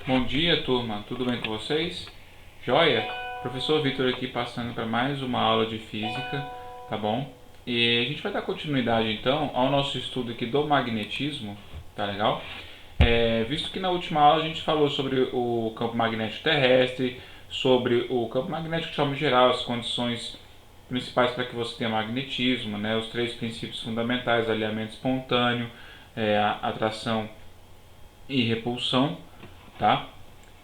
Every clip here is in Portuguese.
Bom dia, turma. Tudo bem com vocês? Joia? Professor Vitor aqui passando para mais uma aula de física, tá bom? E a gente vai dar continuidade então ao nosso estudo aqui do magnetismo, tá legal? Visto que na última aula a gente falou sobre o campo magnético terrestre, sobre o campo magnético de forma geral, as condições principais para que você tenha magnetismo, né? Os três princípios fundamentais: alinhamento espontâneo, atração e repulsão, tá?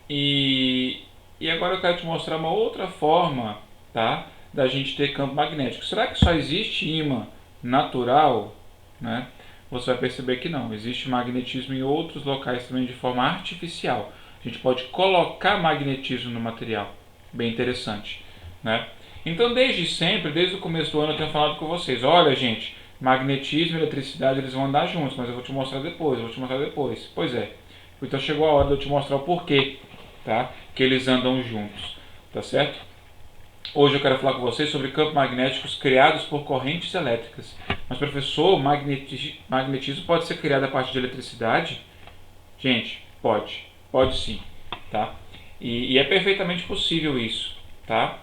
E, e agora eu quero te mostrar uma outra forma, tá, da gente ter campo magnético. Será que só existe ímã natural, né? Você vai perceber que não. Existe magnetismo em outros locais também de forma artificial. A gente pode colocar magnetismo no material. Bem interessante, né? Então, desde sempre, desde o começo do ano, eu tenho falado com vocês. Olha, gente, magnetismo e eletricidade eles vão andar juntos, mas eu vou te mostrar depois. Pois é. Então chegou a hora de eu te mostrar o porquê, tá? Que eles andam juntos, tá certo? Hoje eu quero falar com vocês sobre campos magnéticos criados por correntes elétricas. Mas professor, magnetismo pode ser criado a partir de eletricidade? Gente, pode sim, tá? E é perfeitamente possível isso, tá?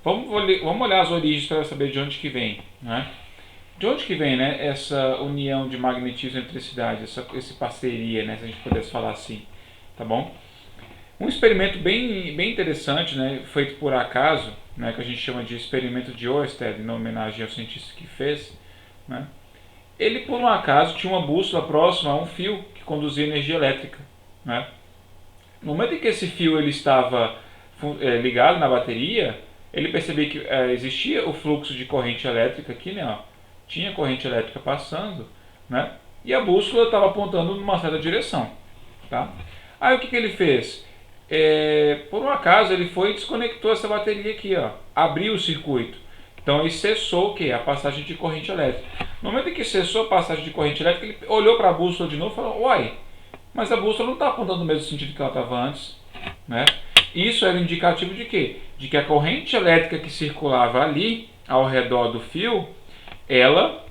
Vamos olhar as origens para saber de onde que vem, né? De onde que vem, né, essa união de magnetismo e eletricidade, essa parceria, né, se a gente pudesse falar assim, tá bom? Um experimento bem interessante, né, feito por acaso, né, que a gente chama de experimento de Ørsted, em homenagem ao cientista que fez, né, ele por um acaso tinha uma bússola próxima a um fio que conduzia energia elétrica, né. No momento em que esse fio ele estava ligado na bateria, ele percebeu que existia o fluxo de corrente elétrica aqui, né, ó, tinha corrente elétrica passando, né, e a bússola estava apontando numa certa direção, tá? Aí o que ele fez? Por um acaso ele foi e desconectou essa bateria aqui, ó, abriu o circuito. Então ele cessou o quê? A passagem de corrente elétrica. No momento em que cessou a passagem de corrente elétrica, ele olhou para a bússola de novo e falou: uai, mas a bússola não está apontando no mesmo sentido que ela estava antes, né? Isso era indicativo de quê? De que a corrente elétrica que circulava ali ao redor do fio, ela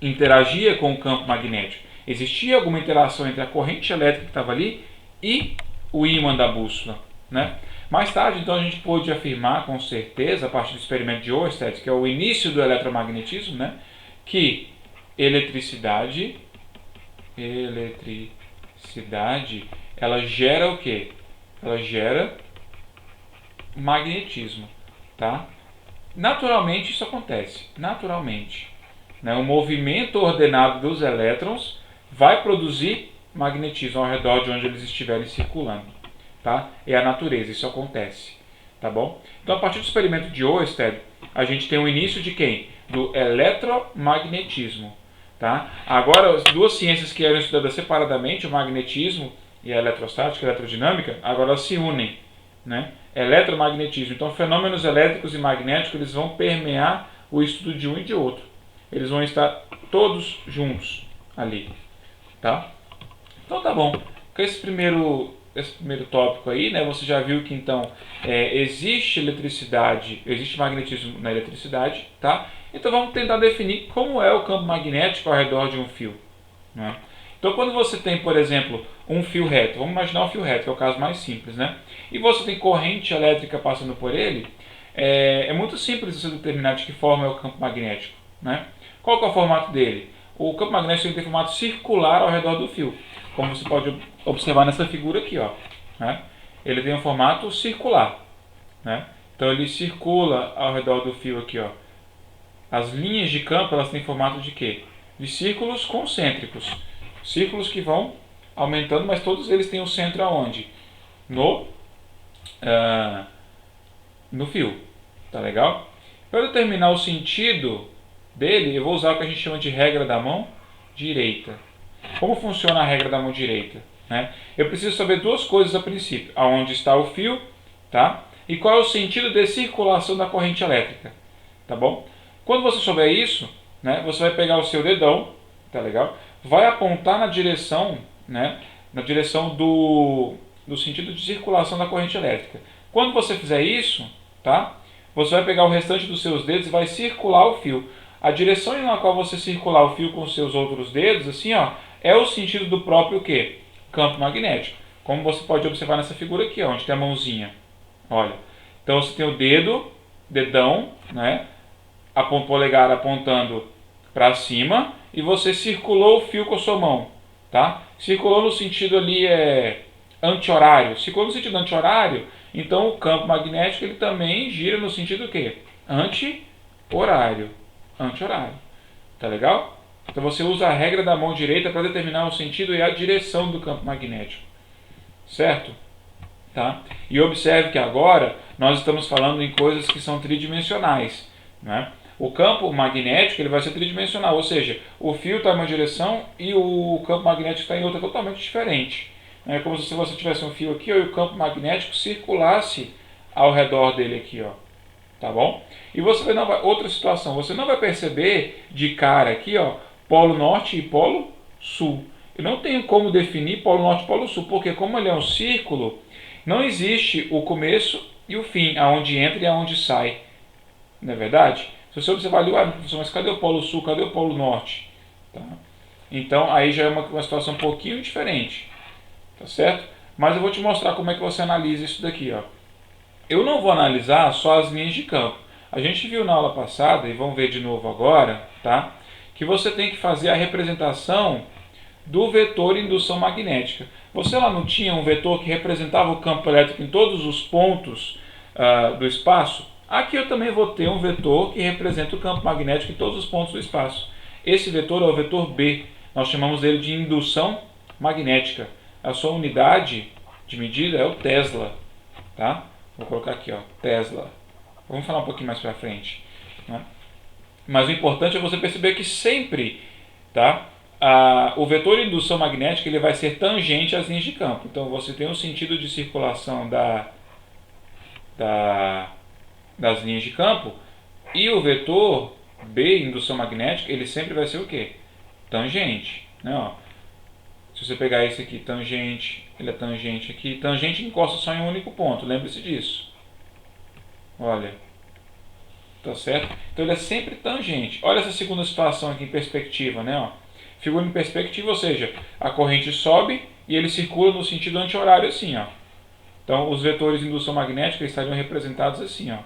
interagia com o campo magnético. Existia alguma interação entre a corrente elétrica que estava ali e o ímã da bússola, né? Mais tarde, então, a gente pôde afirmar com certeza, a partir do experimento de Ørsted, que é o início do eletromagnetismo, né, que eletricidade, ela gera o quê? Ela gera magnetismo, tá? Naturalmente isso acontece, naturalmente, né? O movimento ordenado dos elétrons vai produzir magnetismo ao redor de onde eles estiverem circulando, tá? É a natureza, isso acontece, tá bom? Então, a partir do experimento de Ørsted, a gente tem o início de quem? Do eletromagnetismo, tá? Agora, as duas ciências que eram estudadas separadamente, o magnetismo e a eletrostática, a eletrodinâmica, agora elas se unem, né? Eletromagnetismo. Então, fenômenos elétricos e magnéticos eles vão permear o estudo de um e de outro. Eles vão estar todos juntos ali, tá? Então tá bom. Com esse primeiro tópico aí, né, você já viu que então existe eletricidade, existe magnetismo na eletricidade, tá? Então vamos tentar definir como é o campo magnético ao redor de um fio, né? Então quando você tem, por exemplo, um fio reto, vamos imaginar um fio reto, que é o caso mais simples, né? E você tem corrente elétrica passando por ele, é muito simples você determinar de que forma é o campo magnético, né? Qual que é o formato dele? O campo magnético tem formato circular ao redor do fio, como você pode observar nessa figura aqui, ó, né? Ele tem um formato circular, né? Então ele circula ao redor do fio aqui, ó. As linhas de campo elas têm formato de quê? De círculos concêntricos, círculos que vão aumentando, mas todos eles têm o centro aonde? No fio, tá legal? Para determinar o sentido dele, eu vou usar o que a gente chama de regra da mão direita. Como funciona a regra da mão direita, né? Eu preciso saber duas coisas a princípio: aonde está o fio, tá? E qual é o sentido de circulação da corrente elétrica, tá bom? Quando você souber isso, né, você vai pegar o seu dedão, tá legal? Vai apontar na direção, né, na direção do sentido de circulação da corrente elétrica. Quando você fizer isso, tá? Você vai pegar o restante dos seus dedos e vai circular o fio. A direção na qual você circular o fio com os seus outros dedos, assim, ó, é o sentido do próprio quê? Campo magnético. como você pode observar nessa figura aqui, ó, onde tem a mãozinha. Olha, então você tem o dedo, dedão, né, a polegar apontando para cima e você circulou o fio com a sua mão, tá? Circulou no sentido ali anti-horário. Circulou no sentido anti-horário, então o campo magnético ele também gira no sentido o quê? Anti-horário. Anti-horário. Tá legal? Então você usa a regra da mão direita para determinar o sentido e a direção do campo magnético. Certo? Tá? E observe que agora nós estamos falando em coisas que são tridimensionais, né? O campo magnético ele vai ser tridimensional, ou seja, o fio está em uma direção e o campo magnético está em outra totalmente diferente. É como se você tivesse um fio aqui ó, e o campo magnético circulasse ao redor dele aqui, ó. Tá bom? E você não vai, outra situação, você não vai perceber de cara aqui, ó, polo norte e polo sul. Eu não tenho como definir polo norte e polo sul, porque como ele é um círculo, não existe o começo e o fim, aonde entra e aonde sai. Não é verdade? Se você observar ali, mas cadê o polo sul, cadê o polo norte? Tá? Então aí já é uma situação um pouquinho diferente. Tá certo? Mas eu vou te mostrar como é que você analisa isso daqui, ó. Eu não vou analisar só as linhas de campo. A gente viu na aula passada, e vamos ver de novo agora, tá? Que você tem que fazer a representação do vetor indução magnética. Você lá não tinha um vetor que representava o campo elétrico em todos os pontos do espaço? Aqui eu também vou ter um vetor que representa o campo magnético em todos os pontos do espaço. Esse vetor é o vetor B. Nós chamamos ele de indução magnética. A sua unidade de medida é o Tesla, tá? Vou colocar aqui, ó, Tesla. Vamos falar um pouquinho mais para frente, né? Mas o importante é você perceber que sempre, tá? O vetor de indução magnética ele vai ser tangente às linhas de campo. Então você tem um sentido de circulação das linhas de campo e o vetor B, indução magnética, ele sempre vai ser o quê? Tangente, né? Ó, se você pegar esse aqui, tangente, ele é tangente aqui, tangente encosta só em um único ponto, lembre-se disso. Olha, tá certo? Então ele é sempre tangente. Olha essa segunda situação aqui em perspectiva, né? Ó. Figura em perspectiva, ou seja, a corrente sobe e ele circula no sentido anti-horário assim, ó. Então os vetores de indução magnética estariam representados assim, ó.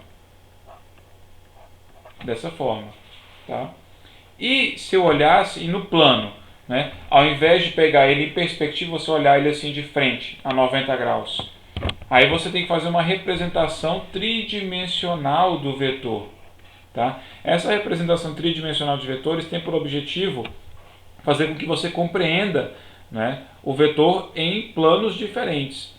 Dessa forma, tá? E se eu olhasse no plano, né? Ao invés de pegar ele em perspectiva, você olhar ele assim de frente, a 90 graus. Aí você tem que fazer uma representação tridimensional do vetor. Tá? Essa representação tridimensional de vetores tem por objetivo fazer com que você compreenda, né, o vetor em planos diferentes.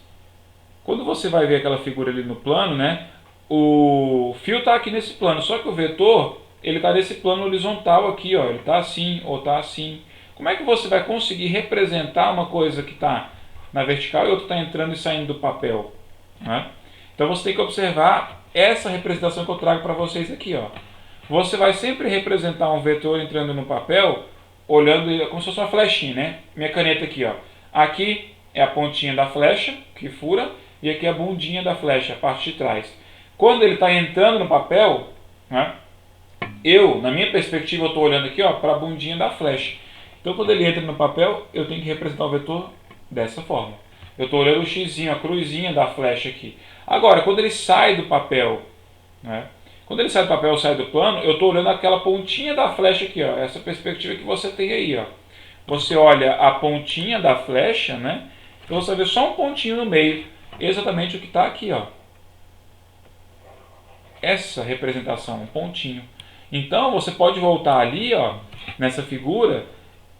Quando você vai ver aquela figura ali no plano, né, o fio está aqui nesse plano, só que o vetor ele está nesse plano horizontal aqui, ó, ele está assim ou está assim. Como é que você vai conseguir representar uma coisa que está na vertical e outra está entrando e saindo do papel? Né? Então você tem que observar essa representação que eu trago para vocês aqui. Ó. Você vai sempre representar um vetor entrando no papel, olhando como se fosse uma flechinha, né? Minha caneta aqui, ó. Aqui é a pontinha da flecha, que fura, e aqui é a bundinha da flecha, a parte de trás. Quando ele está entrando no papel, né, na minha perspectiva, eu estou olhando aqui para a bundinha da flecha. Então, quando ele entra no papel, eu tenho que representar o vetor dessa forma. Eu estou olhando o xizinho, a cruzinha da flecha aqui. Agora, quando ele sai do papel, né, quando ele sai do papel, sai do plano, eu estou olhando aquela pontinha da flecha aqui, ó, essa perspectiva que você tem aí. Ó. Você olha a pontinha da flecha, né, então você vai ver só um pontinho no meio, exatamente o que está aqui. Ó. Essa representação, um pontinho. Então você pode voltar ali, ó, nessa figura,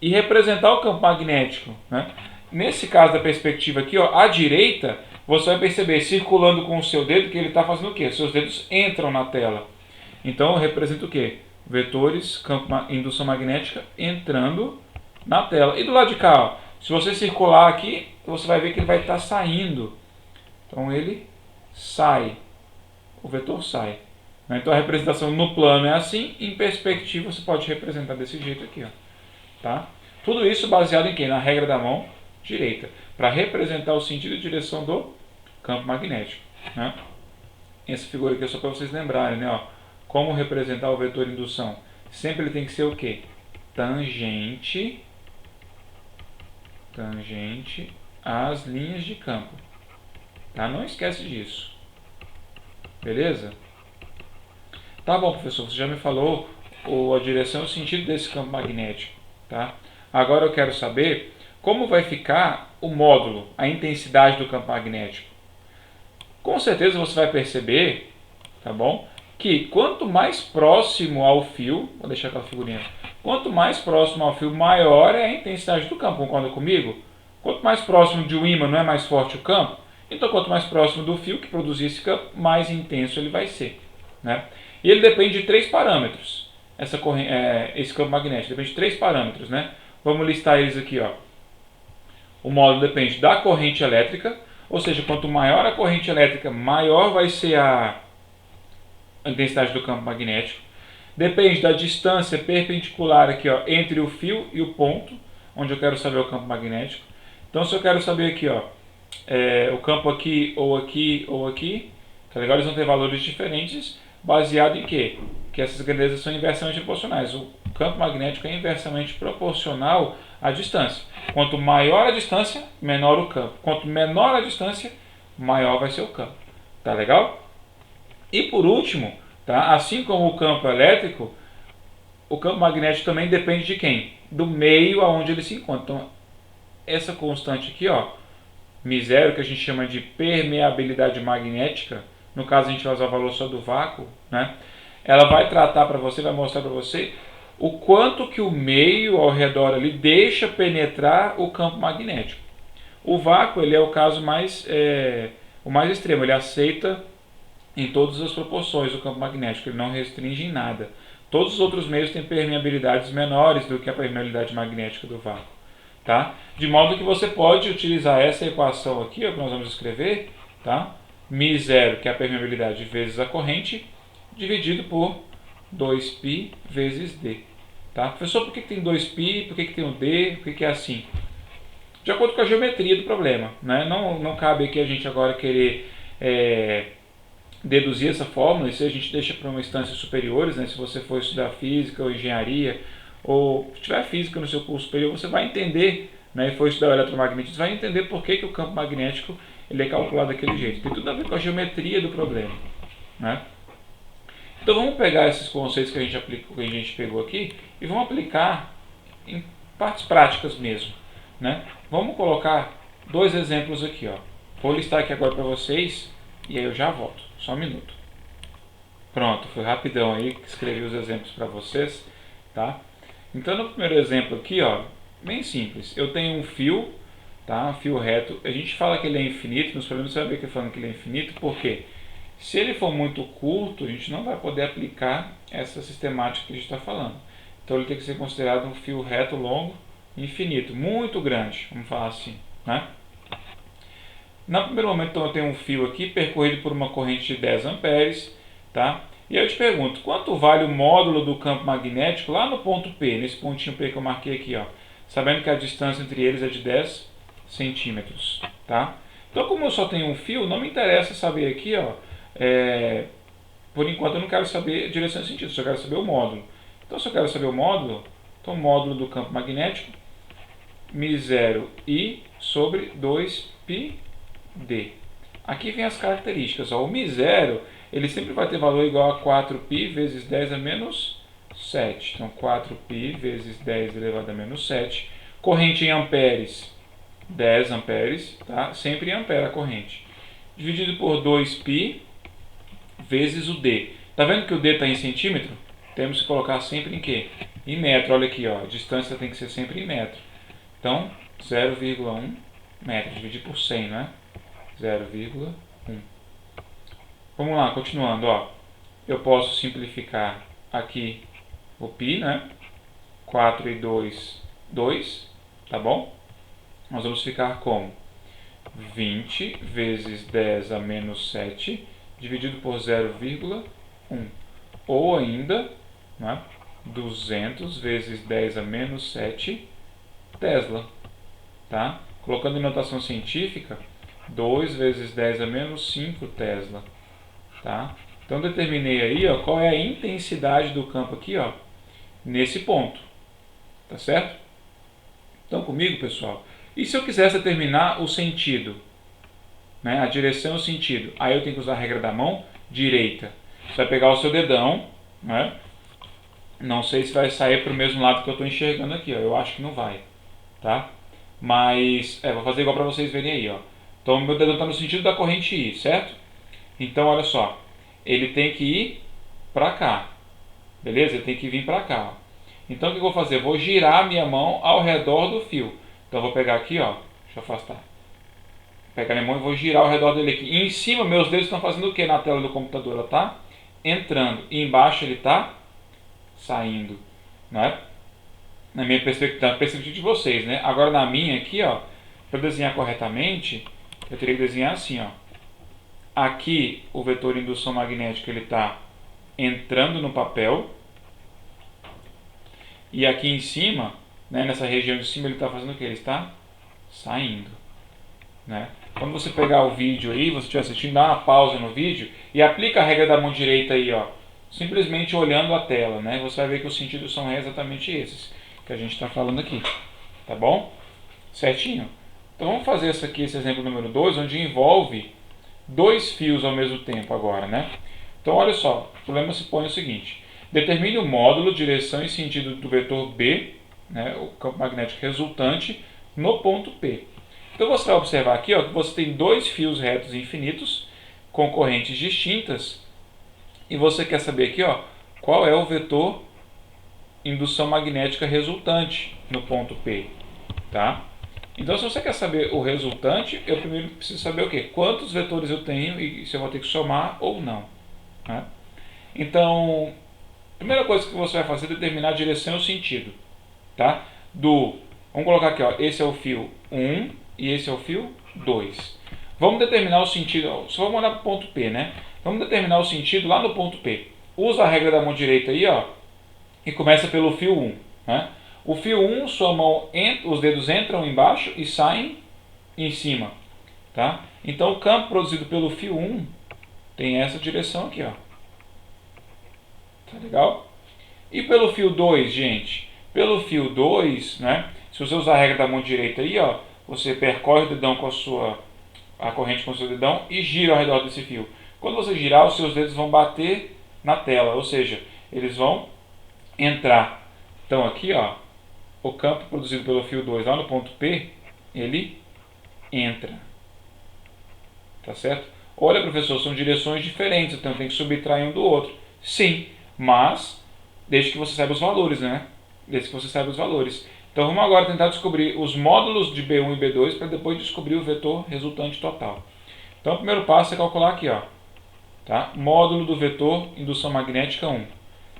e representar o campo magnético. Né? Nesse caso da perspectiva aqui, ó, à direita, você vai perceber, circulando com o seu dedo, que ele está fazendo o quê? Seus dedos entram na tela. Então, representa o quê? Vetores, indução magnética, entrando na tela. E do lado de cá, ó, se você circular aqui, você vai ver que ele vai estar saindo. Então, ele sai. O vetor sai. Então, a representação no plano é assim, em perspectiva você pode representar desse jeito aqui. Ó. Tá? Tudo isso baseado em quê? Na regra da mão direita, para representar o sentido e direção do campo magnético. Né? Essa figura aqui é só para vocês lembrarem, né? Ó, como representar o vetor de indução. Sempre ele tem que ser o quê? Tangente as linhas de campo. Tá? Não esquece disso. Beleza? Tá bom, professor, você já me falou a direção e o sentido desse campo magnético. Tá? Agora eu quero saber como vai ficar o módulo, a intensidade do campo magnético. Com certeza você vai perceber, tá bom, que quanto mais próximo ao fio, vou deixar aquela figurinha, quanto mais próximo ao fio, maior é a intensidade do campo. Concorda comigo? Quanto mais próximo de um ímã, não é mais forte o campo? Então, quanto mais próximo do fio que produzir esse campo, mais intenso ele vai ser. Né? E ele depende de 3 parâmetros. Esse campo magnético depende de 3 parâmetros. Né? Vamos listar eles aqui. Ó. O módulo depende da corrente elétrica, ou seja, quanto maior a corrente elétrica, maior vai ser a intensidade do campo magnético. Depende da distância perpendicular aqui, ó, entre o fio e o ponto, onde eu quero saber o campo magnético. Então, se eu quero saber aqui, ó, o campo aqui, ou aqui, ou aqui, tá legal? Eles vão ter valores diferentes, baseado em quê? Que essas grandezas são inversamente proporcionais. O campo magnético é inversamente proporcional à distância. Quanto maior a distância, menor o campo. Quanto menor a distância, maior vai ser o campo. Tá legal? E por último, tá? Assim como o campo elétrico, o campo magnético também depende de quem? Do meio aonde ele se encontra. Então, essa constante aqui, ó, μ0, que a gente chama de permeabilidade magnética, no caso a gente vai usar o valor só do vácuo, né? Ela vai tratar para você, vai mostrar para você o quanto que o meio ao redor ali deixa penetrar o campo magnético. O vácuo, ele é o caso o mais extremo, ele aceita em todas as proporções o campo magnético, ele não restringe em nada. Todos os outros meios têm permeabilidades menores do que a permeabilidade magnética do vácuo. Tá? De modo que você pode utilizar essa equação aqui, ó, que nós vamos escrever, tá? μ0, que é a permeabilidade vezes a corrente, dividido por 2π vezes d. Tá? Professor, por que tem 2π? Por que tem o d? Por que é assim? De acordo com a geometria do problema. Né? Não cabe aqui a gente agora querer deduzir essa fórmula, isso a gente deixa para uma instância superiores, né? Se você for estudar física ou engenharia, ou se tiver física no seu curso superior, você vai entender, né, e for estudar o eletromagnetismo, você vai entender por que o campo magnético ele é calculado daquele jeito. Tem tudo a ver com a geometria do problema. Né? Então vamos pegar esses conceitos que a gente pegou aqui e vamos aplicar em partes práticas mesmo. Né? Vamos colocar 2 exemplos aqui. Ó. Vou listar aqui agora para vocês e aí eu já volto. Só um minuto. Pronto, foi rapidão aí que escrevi os exemplos para vocês. Tá? Então no primeiro exemplo aqui, ó, bem simples. Eu tenho um fio, tá? Um fio reto. A gente fala que ele é infinito, nos problemas você vai ver que eu falando que ele é infinito, porque se ele for muito curto, a gente não vai poder aplicar essa sistemática que a gente está falando. Então ele tem que ser considerado um fio reto longo infinito, muito grande, vamos falar assim, né? No primeiro momento, então, eu tenho um fio aqui percorrido por uma corrente de 10 amperes, tá? E aí eu te pergunto, quanto vale o módulo do campo magnético lá no ponto P, nesse pontinho P que eu marquei aqui, ó, sabendo que a distância entre eles é de 10 centímetros, tá? Então, como eu só tenho um fio, não me interessa saber aqui, ó, por enquanto eu não quero saber a direção e sentido, só quero saber o módulo. Então, se eu quero saber o módulo, então o módulo do campo magnético, μ0 I sobre 2πd. Aqui vem as características, ó, o μ0 ele sempre vai ter valor igual a 4π vezes 10 a menos 7. Então, 4π vezes 10 elevado a menos 7. Corrente em amperes, 10 amperes, tá? Sempre em ampere a corrente. Dividido por 2π vezes o d. Tá vendo que o d está em centímetro? Temos que colocar sempre em quê? Em metro. Olha aqui, ó, a distância tem que ser sempre em metro. Então, 0,1 metro, dividir por 100, né? 0,1. Vamos lá, continuando, ó. Eu posso simplificar aqui o π, né? 4 e 2, 2, tá bom? Nós vamos ficar com 20 vezes 10 a menos 7, dividido por 0,1. Ou ainda, né? 200 vezes 10 a menos 7 Tesla, tá? Colocando em notação científica, 2 vezes 10 a menos 5 Tesla. Tá? Então determinei aí, ó, qual é a intensidade do campo aqui, ó, nesse ponto. Tá certo? Então comigo, pessoal? E se eu quisesse determinar o sentido, né, a direção e o sentido, aí eu tenho que usar a regra da mão direita. Você vai pegar o seu dedão, né? Não sei se vai sair para o mesmo lado que eu estou enxergando aqui, ó. Eu acho que não vai, tá? Mas, vou fazer igual para vocês verem aí, ó. Então, meu dedão está no sentido da corrente I, certo? Então, olha só, ele tem que ir para cá, beleza? Ele tem que vir para cá, ó. Então, o que eu vou fazer? Eu vou girar a minha mão ao redor do fio. Então, eu vou pegar aqui, ó, deixa eu afastar. Vou pegar a minha mão e vou girar ao redor dele aqui. E em cima, meus dedos estão fazendo o que na tela do computador? Ela tá entrando. E embaixo ele tá saindo, né? Na minha perspectiva, de vocês, né? Agora na minha aqui, ó, para desenhar corretamente, eu teria que desenhar assim, ó. Aqui o vetor de indução magnética ele está entrando no papel e aqui em cima, né, nessa região de cima ele está fazendo o que? Ele está saindo, né? Quando você pegar o vídeo aí, você estiver assistindo, dá uma pausa no vídeo e aplica a regra da mão direita aí, ó, simplesmente olhando a tela, né? Você vai ver que os sentidos são exatamente esses que a gente está falando aqui, tá bom? Certinho? Então vamos fazer esse exemplo número 2, onde envolve dois fios ao mesmo tempo agora, né? Então olha só, o problema se põe o seguinte: determine o módulo, direção e sentido do vetor B, né, o campo magnético resultante, no ponto P. Então você vai observar aqui, ó, que você tem dois fios retos infinitos com correntes distintas e você quer saber aqui, ó, qual é o vetor indução magnética resultante no ponto P, tá? Então, se você quer saber o resultante, eu primeiro preciso saber o quê? Quantos vetores eu tenho e se eu vou ter que somar ou não, né? Então, a primeira coisa que você vai fazer é determinar a direção e o sentido, tá? Vamos colocar aqui, ó, esse é o fio 1 e esse é o fio 2. Vamos determinar o sentido, ó, só vamos olhar para o ponto P, né? Vamos determinar o sentido lá no ponto P. Usa a regra da mão direita aí, ó, e começa pelo fio 1, né? O fio 1, os dedos entram embaixo e saem em cima, tá? Então o campo produzido pelo fio 1 tem essa direção aqui, ó. Tá legal? E pelo fio 2, gente? Pelo fio 2, né? Se você usar a regra da mão direita aí, ó, você percorre o dedão com a corrente com o seu dedão e gira ao redor desse fio. Quando você girar, os seus dedos vão bater na tela, ou seja, eles vão entrar. Então aqui, ó, o campo produzido pelo fio 2 lá no ponto P, ele entra. Tá certo? Olha, professor, são direções diferentes, então tem que subtrair um do outro. Sim, mas desde que você saiba os valores, né? Desde que você saiba os valores. Então vamos agora tentar descobrir os módulos de B1 e B2 para depois descobrir o vetor resultante total. Então o primeiro passo é calcular aqui, ó, tá? Módulo do vetor indução magnética 1.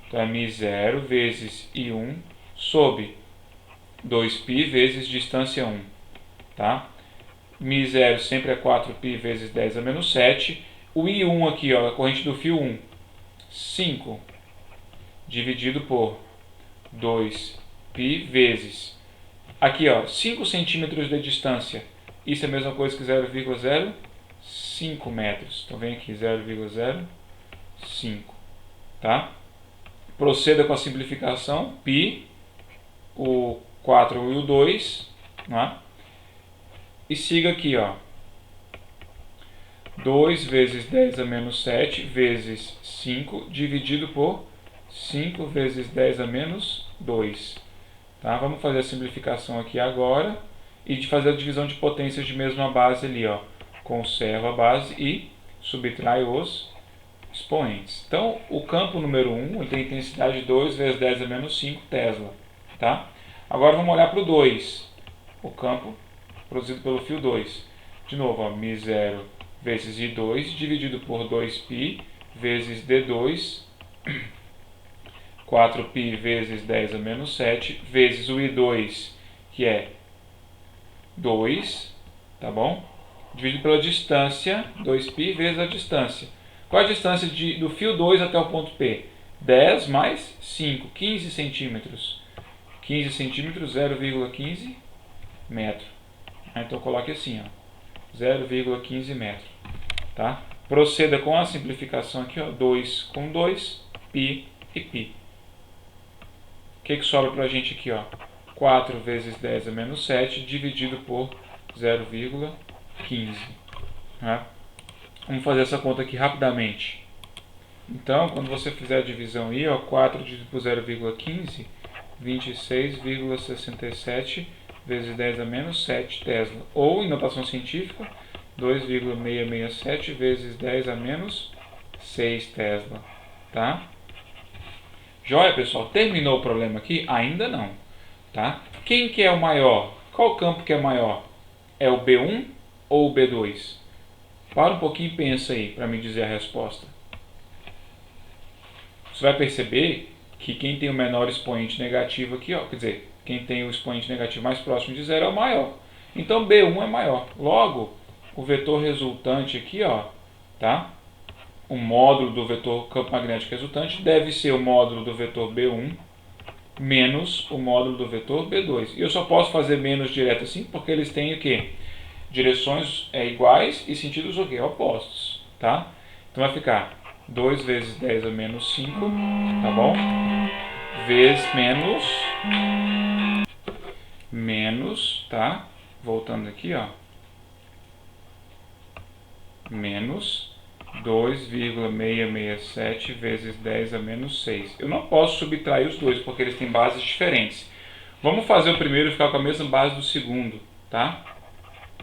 Então é μ0 vezes I1 sobre 2π vezes distância 1, tá? μ0 sempre é 4π vezes 10 a menos 7. O I1 aqui, ó, a corrente do fio 1, 5 dividido por 2π vezes, aqui, ó, 5 centímetros de distância. Isso é a mesma coisa que 0,05 metros. Então vem aqui 0,05, tá? Proceda com a simplificação, π, o 4 e o 2, né? E siga aqui, ó, 2 vezes 10 a menos 7 vezes 5 dividido por 5 vezes 10 a menos 2. Tá? Vamos fazer a simplificação aqui agora e de fazer a divisão de potências de mesma base ali, ó. Conserva a base e subtrai os expoentes. Então, o campo número 1 tem intensidade de 2 vezes 10 a menos 5 Tesla. Tá? Agora vamos olhar para o 2, o campo produzido pelo fio 2. De novo, ó, μ0 vezes I2 dividido por 2π vezes D2, 4π vezes 10 a menos 7, vezes o I2, que é 2, tá bom? Dividido pela distância, 2π vezes a distância. Qual a distância do fio 2 até o ponto P? 10 mais 5, 15 centímetros. 15 centímetros, 0,15 metro. Então coloque assim, ó, 0,15 metro. Tá? Proceda com a simplificação aqui, ó, 2 com 2, π e π. O que sobra para a gente aqui, ó? 4 vezes 10 a menos 7 dividido por 0,15. Né? Vamos fazer essa conta aqui rapidamente. Então, quando você fizer a divisão aí, ó, 4 dividido por 0,15, 26,67 vezes 10 a menos 7 Tesla. Ou, em notação científica, 2,667 vezes 10 a menos 6 Tesla. Tá? Joia, pessoal? Terminou o problema aqui? Ainda não. Tá? Quem que é o maior? Qual campo que é maior? É o B1 ou o B2? Para um pouquinho e pensa aí para me dizer a resposta. Você vai perceber que quem tem o menor expoente negativo aqui, ó, quer dizer, quem tem o expoente negativo mais próximo de zero é o maior. Então B1 é maior. Logo, o vetor resultante aqui, ó, tá? O módulo do vetor campo magnético resultante deve ser o módulo do vetor B1 menos o módulo do vetor B2. E eu só posso fazer menos direto assim porque eles têm o quê? Direções iguais e sentidos o quê? Opostos, tá? Então vai ficar 2 vezes 10 a menos 5, tá bom? Vezes menos, tá? Voltando aqui, ó. Menos 2,667 vezes 10 a menos 6. Eu não posso subtrair os dois porque eles têm bases diferentes. Vamos fazer o primeiro e ficar com a mesma base do segundo, tá?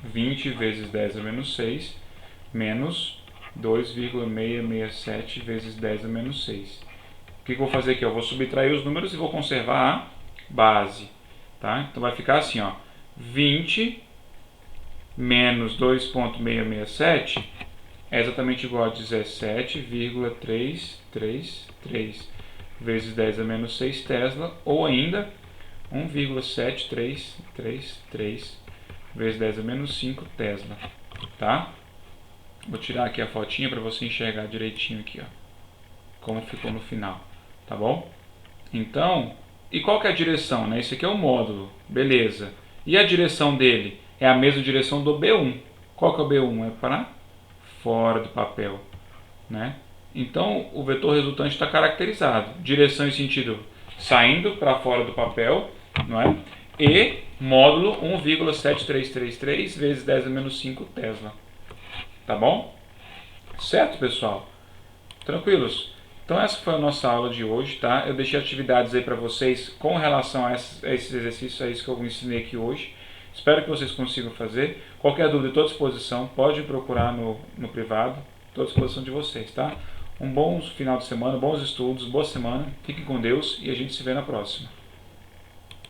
20 vezes 10 a menos 6 menos 2,667 vezes 10 a menos 6. O que eu vou fazer aqui? Eu vou subtrair os números e vou conservar a base. Tá? Então vai ficar assim, ó, 20 menos 2,667 é exatamente igual a 17,333 vezes 10 a menos 6 Tesla, ou ainda 1,7333 vezes 10 a menos 5 Tesla. Tá? Vou tirar aqui a fotinha para você enxergar direitinho aqui, ó, como ficou no final, tá bom? Então, e qual que é a direção, né? Esse aqui é o módulo, beleza. E a direção dele é a mesma direção do B1. Qual que é o B1? É para fora do papel, né? Então, o vetor resultante está caracterizado. Direção e sentido saindo para fora do papel, não é? E módulo 1,7333 vezes 10 a menos 5 Tesla. Tá bom? Certo, pessoal? Tranquilos? Então essa foi a nossa aula de hoje, tá? Eu deixei atividades aí para vocês com relação a esses exercícios, a isso que eu ensinei aqui hoje. Espero que vocês consigam fazer. Qualquer dúvida, estou à disposição. Pode me procurar no privado. Estou à disposição de vocês, tá? Um bom final de semana, bons estudos, boa semana. Fiquem com Deus e a gente se vê na próxima.